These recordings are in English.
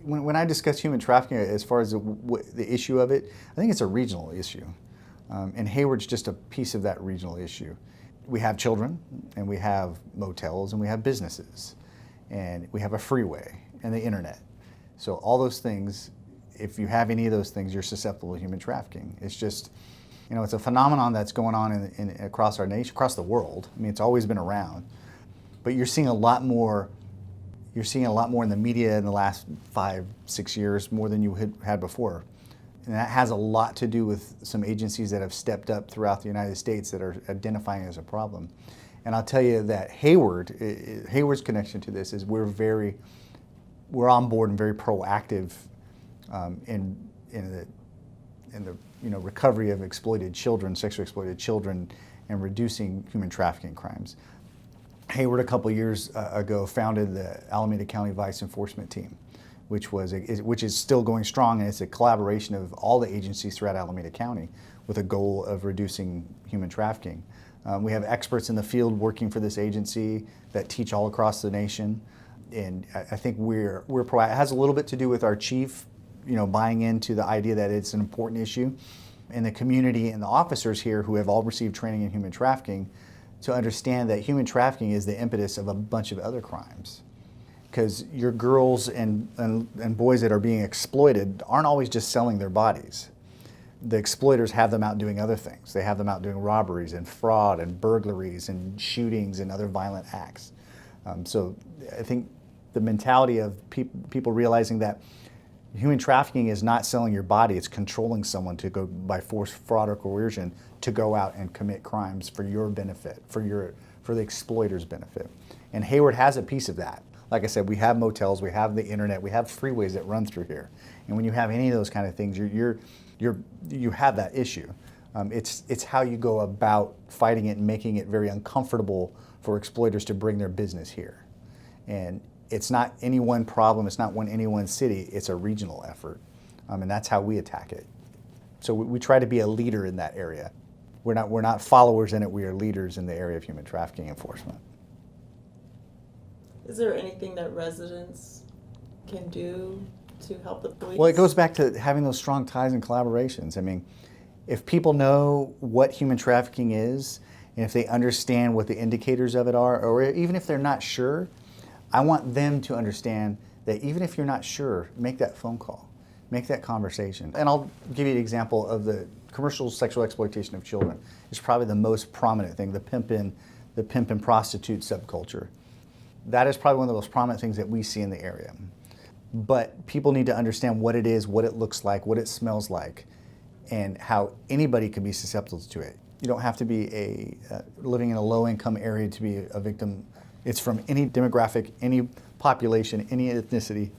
when I discuss human trafficking as far as the issue of it, I think it's a regional issue. And Hayward's just a piece of that regional issue. We have children, and we have motels, and we have businesses, and we have a freeway and the internet. So all those things, if you have any of those things, you're susceptible to human trafficking. It's just, it's a phenomenon that's going on across our nation, across the world. I mean, it's always been around, but you're seeing a lot more. You're seeing a lot more in the media in the last 5-6 years, more than you had before. And that has a lot to do with some agencies that have stepped up throughout the United States that are identifying it as a problem. And I'll tell you that Hayward's connection to this is we're on board and very proactive in the recovery of exploited children, sexually exploited children, and reducing human trafficking crimes. Hayward, a couple years ago, founded the Alameda County Vice Enforcement Team, which is still going strong, and it's a collaboration of all the agencies throughout Alameda County with a goal of reducing human trafficking. We have experts in the field working for this agency that teach all across the nation, and I think we're proactive. It has a little bit to do with our chief, buying into the idea that it's an important issue, and the community and the officers here who have all received training in human trafficking to understand that human trafficking is the impetus of a bunch of other crimes. Because your girls and boys that are being exploited aren't always just selling their bodies. The exploiters have them out doing other things. They have them out doing robberies and fraud and burglaries and shootings and other violent acts. So I think the mentality of people realizing that human trafficking is not selling your body, it's controlling someone to go by force, fraud, or coercion to go out and commit crimes for your benefit, for the exploiter's benefit. And Hayward has a piece of that. Like I said, we have motels, we have the internet, we have freeways that run through here. And when you have any of those kind of things, you have that issue. It's how you go about fighting it and making it very uncomfortable for exploiters to bring their business here. And it's not any one problem, it's not any one city, it's a regional effort. And that's how we attack it. So we try to be a leader in that area. We're not followers in it, we are leaders in the area of human trafficking enforcement. Is there anything that residents can do to help the police? Well, it goes back to having those strong ties and collaborations. I mean, if people know what human trafficking is, and if they understand what the indicators of it are, or even if they're not sure, I want them to understand that even if you're not sure, make that phone call, make that conversation. And I'll give you an example of the commercial sexual exploitation of children. It's probably the most prominent thing, the pimp and prostitute subculture. That is probably one of the most prominent things that we see in the area. But people need to understand what it is, what it looks like, what it smells like, and how anybody can be susceptible to it. You don't have to be living in a low-income area to be a victim. It's from any demographic, any population, any ethnicity.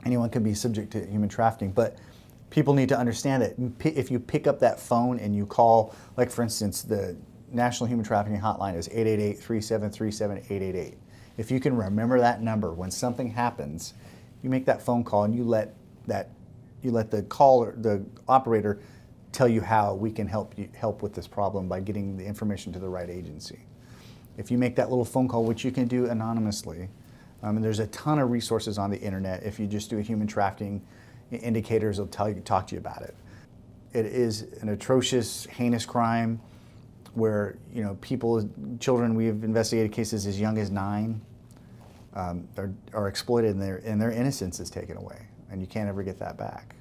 Anyone can be subject to human trafficking. But people need to understand that if you pick up that phone and you call, like for instance, the National Human Trafficking Hotline is 888-3737-888. If you can remember that number, when something happens, you make that phone call and you let the caller, the operator, tell you how we can help with this problem by getting the information to the right agency. If you make that little phone call, which you can do anonymously, and there's a ton of resources on the internet. If you just do a human trafficking, indicators will talk to you about it. It is an atrocious, heinous crime where children, we've investigated cases as young as 9, are exploited and their innocence is taken away, and you can't ever get that back.